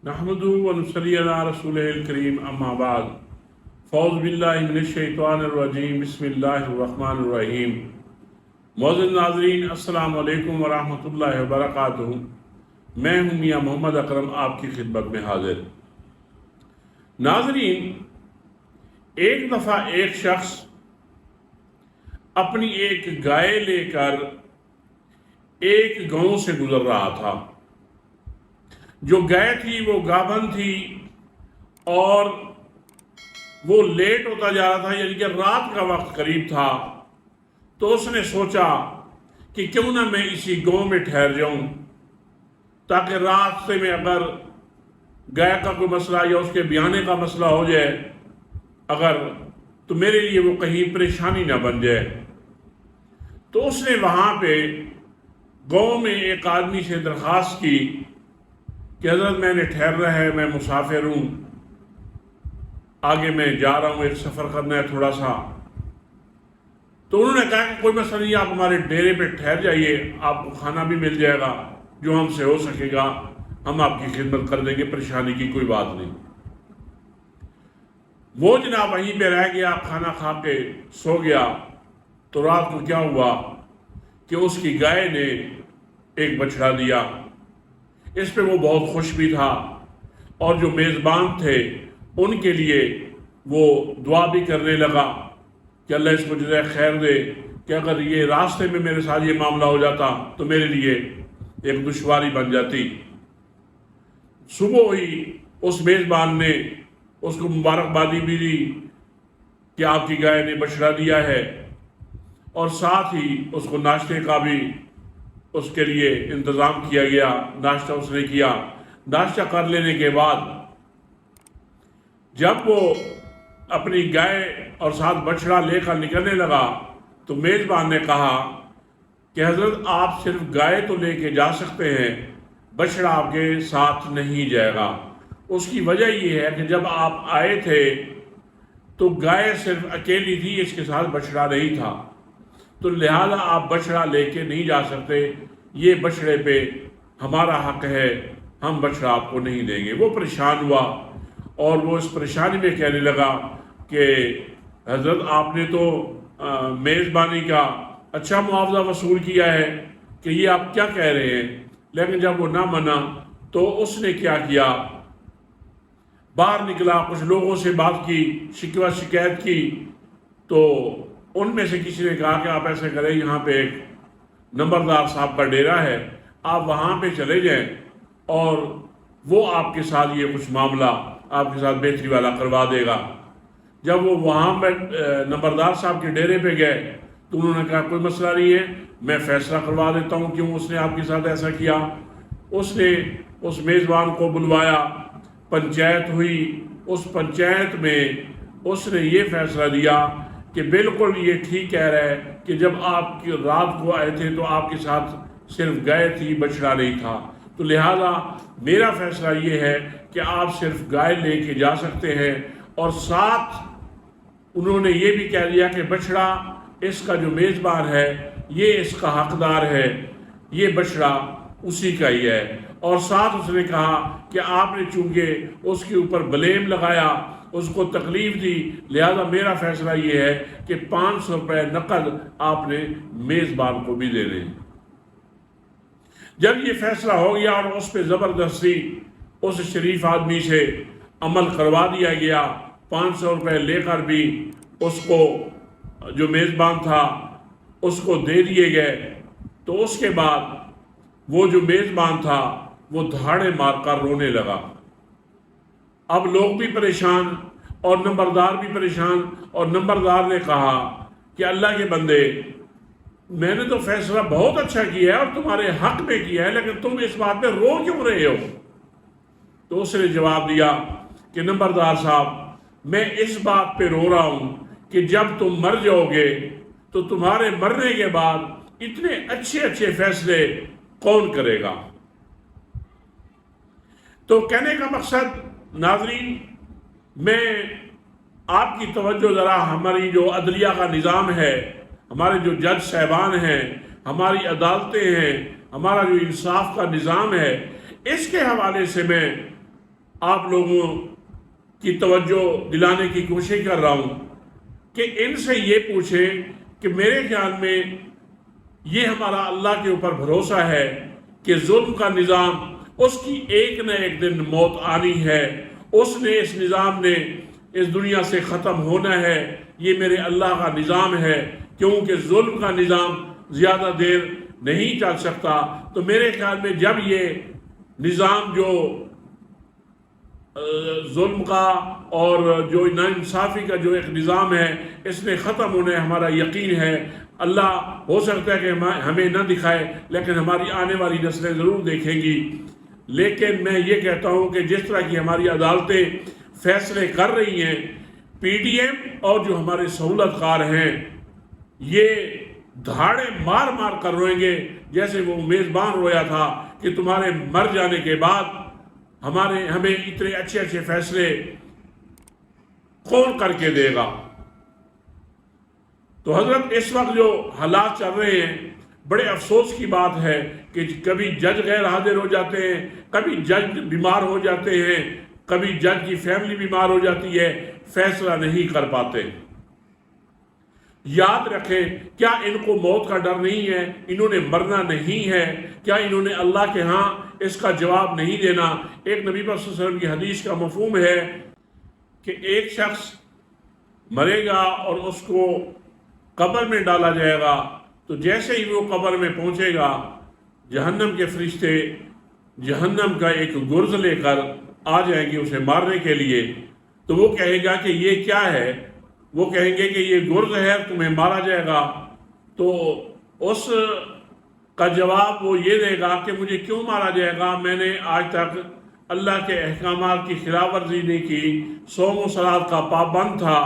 नहमदुहु व नुसल्ली अला रसूलिहिल करीम अम्मा बाद फ़ौज़ बिल्लाहि मिनश शैतानिर रजीम बिस्मिल्लाहिर रहमानिर रहीम। मौजूद नाज़रीन, अस्सलामु अलैकुम व रहमतुल्लाहि व बरकातुहू। मैं हूँ मियाँ मोहम्मद अकरम, आपकी खिदमत में हाजिर। नाज़रीन, एक दफ़ा एक शख्स अपनी एक गाय लेकर एक गांव से गुजर रहा था। जो गाय थी वो गाभन थी और वो लेट होता जा रहा था, यानी कि रात का वक्त करीब था। तो उसने सोचा कि क्यों ना मैं इसी गांव में ठहर जाऊं, ताकि रास्ते में अगर गाय का कोई मसला या उसके बयाने का मसला हो जाए अगर, तो मेरे लिए वो कहीं परेशानी ना बन जाए। तो उसने वहां पे गांव में एक आदमी से दरख्वास्त की कि हज़रत मैंने ठहरना है, मैं मुसाफिर हूँ, आगे मैं जा रहा हूँ, एक सफ़र करना है थोड़ा सा। तो उन्होंने कहा कि कोई मसला नहीं, आप हमारे डेरे पे ठहर जाइए, आपको खाना भी मिल जाएगा, जो हमसे हो सकेगा हम आपकी खिदमत कर देंगे, परेशानी की कोई बात नहीं। वो जनाब वहीं पे रह गया, खाना खा के सो गया। तो रात को क्या हुआ कि उसकी गाय ने एक बछड़ा दिया। इस पे वो बहुत खुश भी था और जो मेज़बान थे उनके लिए वो दुआ भी करने लगा कि अल्लाह इसको जज़ाए खैर दे, कि अगर ये रास्ते में मेरे साथ ये मामला हो जाता तो मेरे लिए एक दुश्वारी बन जाती। सुबह ही उस मेज़बान ने उसको मुबारकबादी भी दी कि आपकी गाय ने बछड़ा दिया है, और साथ ही उसको नाश्ते का भी उसके लिए इंतज़ाम किया गया। नाश्ता उसने किया। नाश्ता कर लेने के बाद जब वो अपनी गाय और साथ बछड़ा लेकर निकलने लगा तो मेज़बान ने कहा कि हज़रत, आप सिर्फ गाय तो लेके जा सकते हैं, बछड़ा आपके साथ नहीं जाएगा। उसकी वजह यह है कि जब आप आए थे तो गाय सिर्फ अकेली थी, इसके साथ बछड़ा नहीं था, तो लिहाजा आप बछड़ा लेके नहीं जा सकते, ये बछड़े पे हमारा हक है, हम बछड़ा आपको नहीं देंगे। वो परेशान हुआ और वो इस परेशानी में कहने लगा कि हज़रत, आपने तो मेज़बानी का अच्छा मुआवजा वसूल किया है कि ये आप क्या कह रहे हैं। लेकिन जब वो ना माना तो उसने क्या किया, बाहर निकला, कुछ लोगों से बात की, शिकवा शिकायत की। तो उनमें से किसी ने कहा कि आप ऐसे करें, यहाँ पे एक नंबरदार साहब का डेरा है, आप वहाँ पे चले जाएं और वो आपके साथ ये कुछ मामला आपके साथ बेहतरी वाला करवा देगा। जब वो वहाँ पर नंबरदार साहब के डेरे पे गए तो उन्होंने कहा कोई मसला नहीं है, मैं फैसला करवा देता हूँ क्यों उसने आपके साथ ऐसा किया। उसने उस मेज़बान को बुलवाया, पंचायत हुई। उस पंचायत में उसने ये फैसला दिया कि बिल्कुल ये ठीक कह रहा है कि जब आप रात को आए थे तो आपके साथ सिर्फ गाय थी, बछड़ा नहीं था। तो लिहाजा मेरा फैसला ये है कि आप सिर्फ गाय लेके जा सकते हैं, और साथ उन्होंने ये भी कह दिया कि बछड़ा इसका जो मेज़बान है ये इसका हकदार है, ये बछड़ा उसी का ही है। और साथ उसने कहा कि आपने चूंकि उसके ऊपर ब्लेम लगाया, उसको तकलीफ दी, लिहाजा मेरा फैसला ये है कि 500 रुपये नकद आपने मेज़बान को भी देने। जब ये फैसला हो गया और उस पर ज़बरदस्ती उस शरीफ आदमी से अमल करवा दिया गया, 500 रुपये लेकर भी उसको जो मेज़बान था उसको दे दिए गए। तो उसके बाद वो जो मेज़बान था वो दहाड़े मारकर रोने लगा। अब लोग भी परेशान और नंबरदार भी परेशान, और नंबरदार ने कहा कि अल्लाह के बंदे, मैंने तो फैसला बहुत अच्छा किया है और तुम्हारे हक में किया है, लेकिन तुम इस बात पे रो क्यों रहे हो। तो उसने जवाब दिया कि नंबरदार साहब, मैं इस बात पे रो रहा हूं कि जब तुम मर जाओगे तो तुम्हारे मरने के बाद इतने अच्छे अच्छे फैसले कौन करेगा। तो कहने का मकसद नाज़रीन, मैं आपकी तवज्जो ज़रा हमारी जो अदलिया का निज़ाम है, हमारे जो जज साहबान हैं, हमारी अदालतें हैं, हमारा जो इंसाफ का निज़ाम है, इसके हवाले से मैं آپ لوگوں کی توجہ دلانے کی کوشش کر رہا ہوں کہ ان سے یہ پوچھیں کہ میرے خیال میں یہ ہمارا اللہ کے اوپر بھروسہ ہے کہ ظلم کا نظام اس کی ایک نہ ایک دن موت آنی ہے، اس نظام نے اس دنیا سے ختم ہونا ہے، یہ میرے اللہ کا نظام ہے، کیونکہ ظلم کا نظام زیادہ دیر نہیں چل سکتا۔ تو میرے خیال میں جب یہ نظام جو ظلم کا اور جو ناانصافی کا جو ایک نظام ہے اس نے ختم ہونے ہمارا یقین ہے۔ اللہ ہو سکتا ہے کہ ہمیں نہ دکھائے لیکن ہماری آنے والی نسلیں ضرور دیکھیں گی۔ لیکن میں یہ کہتا ہوں کہ جس طرح کی ہماری عدالتیں فیصلے کر رہی ہیں، پی ڈی ایم اور جو ہمارے سہولت کار ہیں یہ دھاڑے مار مار کر روئیں گے جیسے وہ میزبان رویا تھا کہ تمہارے مر جانے کے بعد ہمیں اتنے اچھے اچھے فیصلے کون کر کے دے گا۔ تو حضرت اس وقت جو حالات چل رہے ہیں بڑے افسوس کی بات ہے کہ کبھی جج غیر حاضر ہو جاتے ہیں، کبھی جج بیمار ہو جاتے ہیں، کبھی جج کی فیملی بیمار ہو جاتی ہے، فیصلہ نہیں کر پاتے۔ یاد رکھیں، کیا ان کو موت کا ڈر نہیں ہے؟ انہوں نے مرنا نہیں ہے؟ کیا انہوں نے اللہ کے ہاں اس کا جواب نہیں دینا؟ ایک نبی صلی اللہ علیہ وسلم کی حدیث کا مفہوم ہے کہ ایک شخص مرے گا اور اس کو قبر میں ڈالا جائے گا، تو جیسے ہی وہ قبر میں پہنچے گا جہنم کے فرشتے جہنم کا ایک گرز لے کر آ جائیں گے اسے مارنے کے لیے۔ تو وہ کہے گا کہ یہ کیا ہے؟ وہ کہیں گے کہ یہ گرز ہے، تمہیں مارا جائے گا۔ تو اس کا جواب وہ یہ دے گا کہ مجھے کیوں مارا جائے گا؟ میں نے آج تک اللہ کے احکامات کی خلاف ورزی نہیں کی، صوم و صلات کا پابند تھا،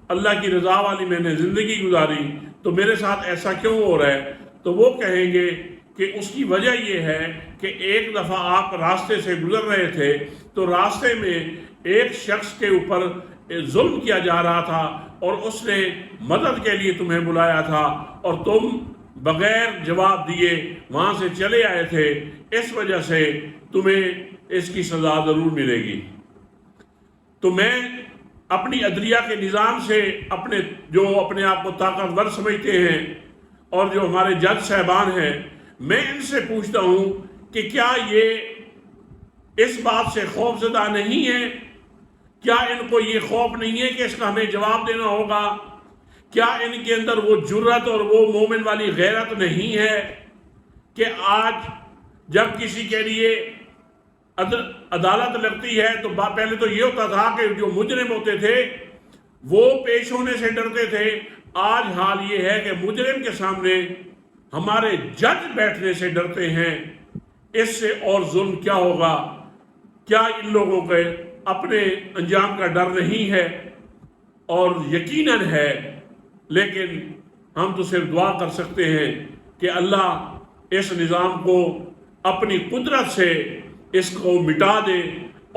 اللہ کی رضا والی میں نے زندگی گزاری، تو میرے ساتھ ایسا کیوں ہو رہا ہے؟ تو وہ کہیں گے کہ اس کی وجہ یہ ہے کہ ایک دفعہ آپ راستے سے گزر رہے تھے تو راستے میں ایک شخص کے اوپر ظلم کیا جا رہا تھا اور اس نے مدد کے لیے تمہیں بلایا تھا اور تم بغیر جواب دیے وہاں سے چلے آئے تھے، اس وجہ سے تمہیں اس کی سزا ضرور ملے گی۔ تو میں اپنی عدلیہ کے نظام سے اپنے آپ کو طاقتور سمجھتے ہیں اور جو ہمارے جج صاحبان ہیں، میں ان سے پوچھتا ہوں کہ کیا یہ اس بات سے خوف زدہ نہیں ہے؟ کیا ان کو یہ خوف نہیں ہے کہ اس کا ہمیں جواب دینا ہوگا؟ کیا ان کے اندر وہ جرت اور وہ مومن والی غیرت نہیں ہے کہ آج جب کسی کے لیے عدالت لگتی ہے تو پہلے تو یہ ہوتا تھا کہ جو مجرم ہوتے تھے وہ پیش ہونے سے ڈرتے تھے، آج حال یہ ہے کہ مجرم کے سامنے ہمارے جج بیٹھنے سے ڈرتے ہیں۔ اس سے اور ظلم کیا ہوگا؟ کیا ان لوگوں کے اپنے انجام کا ڈر نہیں ہے؟ اور یقیناً ہے، لیکن ہم تو صرف دعا کر سکتے ہیں کہ اللہ اس نظام کو اپنی قدرت سے اس کو مٹا دے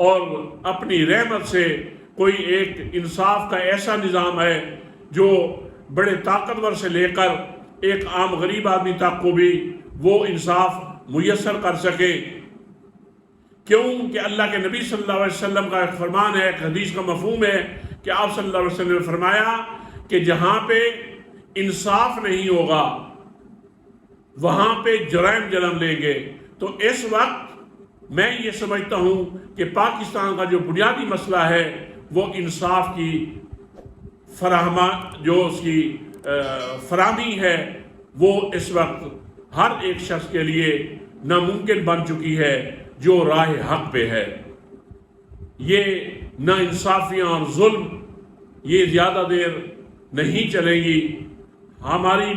اور اپنی رحمت سے کوئی ایک انصاف کا ایسا نظام ہے جو بڑے طاقتور سے لے کر ایک عام غریب آدمی تک کو بھی وہ انصاف میسر کر سکے۔ کیوں کہ اللہ کے نبی صلی اللہ علیہ وسلم کا ایک فرمان ہے، ایک حدیث کا مفہوم ہے کہ آپ صلی اللہ علیہ وسلم نے فرمایا کہ جہاں پہ انصاف نہیں ہوگا وہاں پہ جرائم جنم لیں گے۔ تو اس وقت میں یہ سمجھتا ہوں کہ پاکستان کا جو بنیادی مسئلہ ہے وہ انصاف کی فراہمی ہے، وہ اس وقت ہر ایک شخص کے لیے ناممکن بن چکی ہے جو راہ حق پہ ہے۔ یہ ناانصافیاں اور ظلم یہ زیادہ دیر نہیں چلیں گی۔ ہماری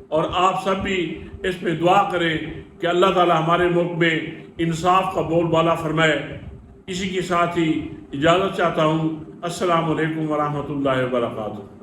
اور آپ سب بھی اس پہ دعا کریں کہ اللہ تعالی ہمارے ملک میں انصاف کا بول بالا فرمائے۔ اسی کے ساتھ ہی اجازت چاہتا ہوں۔ السلام علیکم ورحمۃ اللہ وبرکاتہ۔